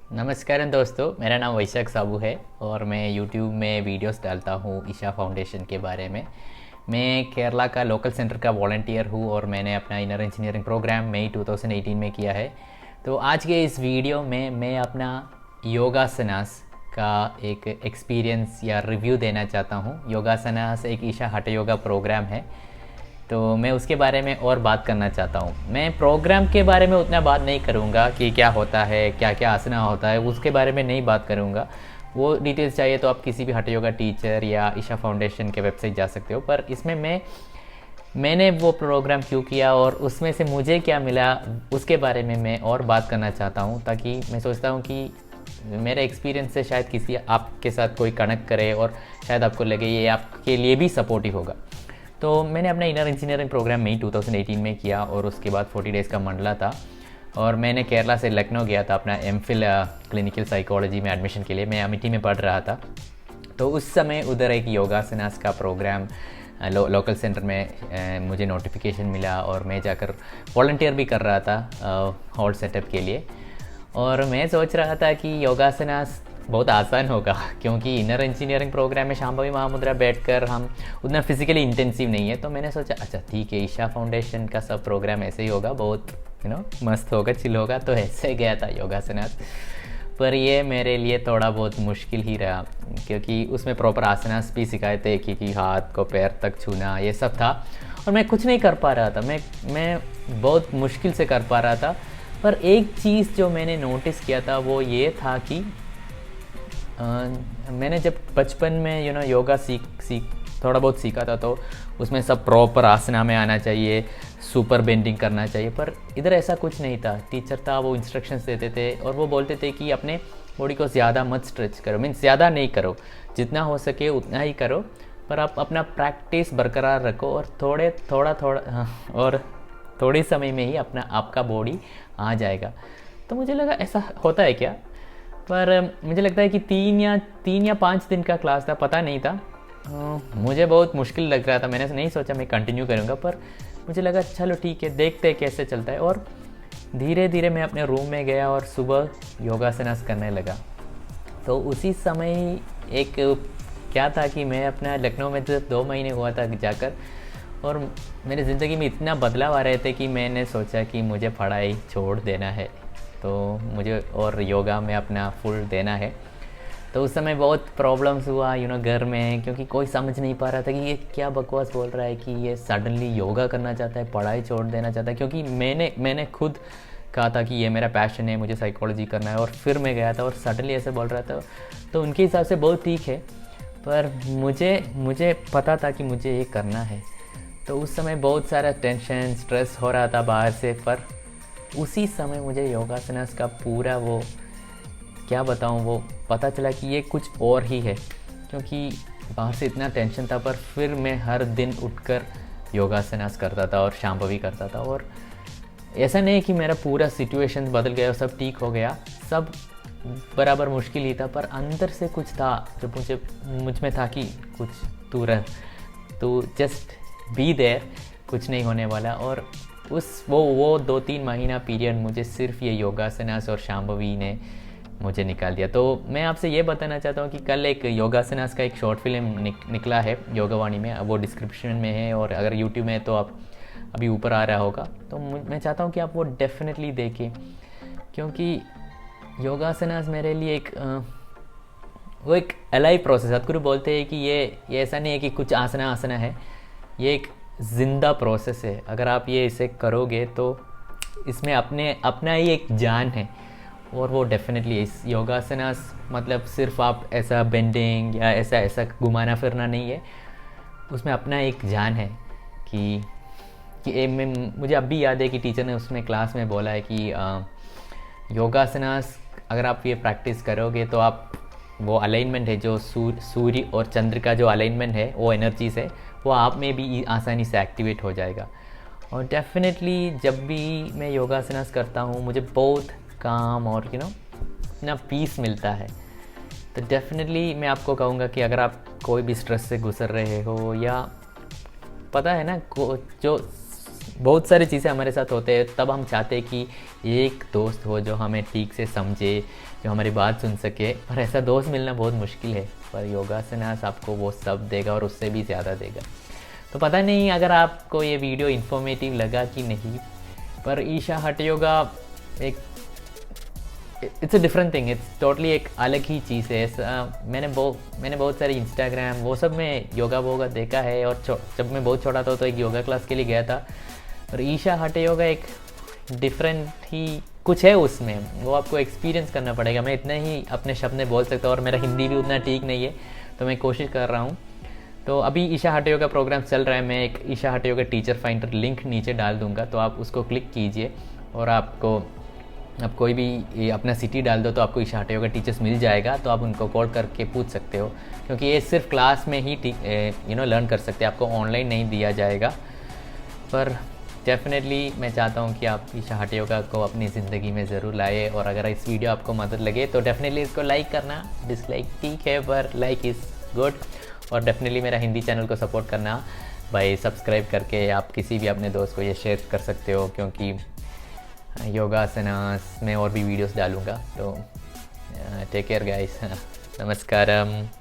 नमस्कार दोस्तों, मेरा नाम वैशाख साबू है और मैं YouTube में वीडियोस डालता हूँ ईशा फाउंडेशन के बारे में। मैं केरला का लोकल सेंटर का वॉलंटियर हूँ और मैंने अपना इनर इंजीनियरिंग प्रोग्राम मई 2018 में किया है। तो आज के इस वीडियो में मैं अपना योगासनास का एक एक्सपीरियंस या रिव्यू देना चाहता हूँ। योगासनास एक ईशा हठ योगा प्रोग्राम है, तो मैं उसके बारे में और बात करना चाहता हूँ। मैं प्रोग्राम के बारे में उतना बात नहीं करूँगा कि क्या होता है, क्या क्या आसना होता है, उसके बारे में नहीं बात करूँगा। वो डिटेल्स चाहिए तो आप किसी भी हठ योगा टीचर या ईशा फाउंडेशन के वेबसाइट जा सकते हो। पर इसमें मैंने वो प्रोग्राम क्यों किया और उसमें से मुझे क्या मिला, उसके बारे में मैं और बात करना चाहता हूँ, ताकि मैं सोचता हूँ कि मेरे एक्सपीरियंस से शायद किसी आपके साथ कोई कनेक्ट करे और शायद आपको लगे ये आपके लिए भी सपोर्टिव होगा। तो मैंने अपना इनर इंजीनियरिंग प्रोग्राम मई 2018 में किया और उसके बाद 40 डेज़ का मंडला था और मैंने केरला से लखनऊ गया था अपना एमफिल क्लिनिकल साइकोलॉजी में एडमिशन के लिए। मैं अमेठी में पढ़ रहा था, तो उस समय उधर एक योगासनास का प्रोग्राम लोकल सेंटर में मुझे नोटिफिकेशन मिला और मैं जाकर वॉलंटियर भी कर रहा था हॉल सेटअप के लिए। और मैं सोच रहा था कि योगासनास बहुत आसान होगा, क्योंकि इनर इंजीनियरिंग प्रोग्राम में शांभवी महामुद्रा बैठकर हम उतना फिजिकली इंटेंसिव नहीं है। तो मैंने सोचा अच्छा ठीक है, ईशा फाउंडेशन का सब प्रोग्राम ऐसे ही होगा, बहुत मस्त होगा, चिल होगा। तो ऐसे गया था योगासनास। पर ये मेरे लिए थोड़ा बहुत मुश्किल ही रहा, क्योंकि उसमें प्रॉपर आसनास भी सिखाए थे कि हाथ को पैर तक छूना, ये सब था और मैं कुछ नहीं कर पा रहा था। मैं बहुत मुश्किल से कर पा रहा था। पर एक चीज़ जो मैंने नोटिस किया था वो ये था कि मैंने जब बचपन में योगा सीख थोड़ा बहुत सीखा था, तो उसमें सब प्रॉपर आसना में आना चाहिए, सुपर बेंडिंग करना चाहिए। पर इधर ऐसा कुछ नहीं था। टीचर था, वो इंस्ट्रक्शंस देते थे और वो बोलते थे कि अपने बॉडी को ज़्यादा मत स्ट्रेच करो, मीन्स ज़्यादा नहीं करो, जितना हो सके उतना ही करो, पर आप अपना प्रैक्टिस बरकरार रखो और और थोड़े समय में ही आपका बॉडी आ जाएगा। तो मुझे लगा ऐसा होता है क्या, पर मुझे लगता है कि तीन या 5 दिन का क्लास था, पता नहीं था। मुझे बहुत मुश्किल लग रहा था, मैंने नहीं सोचा मैं कंटिन्यू करूँगा, पर मुझे लगा चलो ठीक है, देखते हैं कैसे चलता है। और धीरे धीरे मैं अपने रूम में गया और सुबह योगासनास करने लगा। तो उसी समय एक क्या था कि मैं अपना लखनऊ में जब 2 महीने हुआ था जाकर, और मेरी ज़िंदगी में इतना बदलाव आ रहे थे कि मैंने सोचा कि मुझे पढ़ाई छोड़ देना है, तो मुझे और योगा में अपना फुल देना है। तो उस समय बहुत प्रॉब्लम्स हुआ घर में, क्योंकि कोई समझ नहीं पा रहा था कि ये क्या बकवास बोल रहा है कि ये सडनली योगा करना चाहता है, पढ़ाई छोड़ देना चाहता है। क्योंकि मैंने खुद कहा था कि ये मेरा पैशन है, मुझे साइकोलॉजी करना है, और फिर मैं गया था और सडनली ऐसे बोल रहा था। तो उनके हिसाब से बहुत ठीक है, पर मुझे पता था कि मुझे ये करना है। तो उस समय बहुत सारा टेंशन स्ट्रेस हो रहा था बाहर से, पर उसी समय मुझे योगासनास का पूरा वो क्या बताऊँ, वो पता चला कि ये कुछ और ही है। क्योंकि बाहर से इतना टेंशन था, पर फिर मैं हर दिन उठकर योगासनास करता था और शांभवी करता था। और ऐसा नहीं कि मेरा पूरा सिचुएशन बदल गया और सब ठीक हो गया, सब बराबर मुश्किल ही था, पर अंदर से कुछ था जो मुझ में था कि कुछ तू जस्ट बी देयर, कुछ नहीं होने वाला। और वो 2-3 महीना पीरियड मुझे सिर्फ ये योगासनास और शांभवी ने मुझे निकाल दिया। तो मैं आपसे ये बताना चाहता हूँ कि कल एक योगासनास का एक शॉर्ट फिल्म निकला है योगावाणी में, वो डिस्क्रिप्शन में है, और अगर यूट्यूब में है तो आप अभी ऊपर आ रहा होगा। तो मैं चाहता हूँ कि आप वो डेफिनेटली देखें, क्योंकि योगासनास मेरे लिए वो एक अलाइव प्रोसेस। सदगुरु बोलते हैं कि ये ऐसा नहीं है कि कुछ आसना है, ये एक ज़िंदा प्रोसेस है। अगर आप ये इसे करोगे तो इसमें अपना ही एक जान है। और वो डेफिनेटली इस योगासनास मतलब सिर्फ आप ऐसा बेंडिंग या ऐसा घुमाना फिरना नहीं है, उसमें अपना एक जान है। मुझे अब भी याद है कि टीचर ने उसमें क्लास में बोला है कि योगासनास अगर आप ये प्रैक्टिस करोगे तो आप वो अलाइनमेंट है जो सूर्य और चंद्र का जो अलाइनमेंट है, वो एनर्जीज है, वो आप में भी आसानी से एक्टिवेट हो जाएगा। और डेफिनेटली जब भी मैं योगासनास करता हूँ मुझे बहुत काम और इतना पीस मिलता है। तो डेफिनेटली मैं आपको कहूँगा कि अगर आप कोई भी स्ट्रेस से गुजर रहे हो, या पता है ना जो बहुत सारी चीज़ें हमारे साथ होते हैं, तब हम चाहते हैं कि एक दोस्त हो जो हमें ठीक से समझे, जो हमारी बात सुन सके। पर ऐसा दोस्त मिलना बहुत मुश्किल है, पर योगासनास आपको वो सब देगा और उससे भी ज़्यादा देगा। तो पता नहीं अगर आपको ये वीडियो इन्फॉर्मेटिव लगा कि नहीं, पर ईशा हठ योगा एक it's a different thing, it's totally एक अलग ही चीज़ है। मैंने बहुत सारी इंस्टाग्राम वो सब में योगा वोगा देखा है, और जब मैं बहुत छोटा था तो एक योगा क्लास के लिए गया था। और ईशा हठ योगा एक डिफरेंट ही कुछ है उसमें, वो आपको एक्सपीरियंस करना पड़ेगा। मैं इतना ही अपने शब्द में बोल सकता हूँ, और मेरा हिंदी भी उतना ठीक नहीं है, तो मैं कोशिश कर रहा हूँ। तो अभी ईशा हठ योगा प्रोग्राम चल रहा है, मैं एक ईशा हठ योगा टीचर फाइंडर लिंक नीचे डाल दूँगा, तो आप उसको क्लिक कीजिए और आप कोई भी अपना सिटी डाल दो तो आपको ईशा हठ योगा टीचर्स मिल जाएगा। तो आप उनको कॉल करके पूछ सकते हो, क्योंकि ये सिर्फ क्लास में ही लर्न कर सकते हैं, आपको ऑनलाइन नहीं दिया जाएगा। पर डेफिनेटली मैं चाहता हूँ कि आप ईशा हठ योगा को अपनी ज़िंदगी में ज़रूर लाए, और अगर इस वीडियो आपको मदद लगे तो डेफिनेटली इसको लाइक करना, डिसलाइक ठीक है पर लाइक इज़ गुड। और डेफिनेटली मेरा हिंदी चैनल को सपोर्ट करना भाई, सब्सक्राइब करके आप किसी भी अपने दोस्त को ये शेयर कर सकते हो, क्योंकि योगासनास में और भी वीडियोस डालूँगा। तो टेक केयर गाइस, नमस्कारम।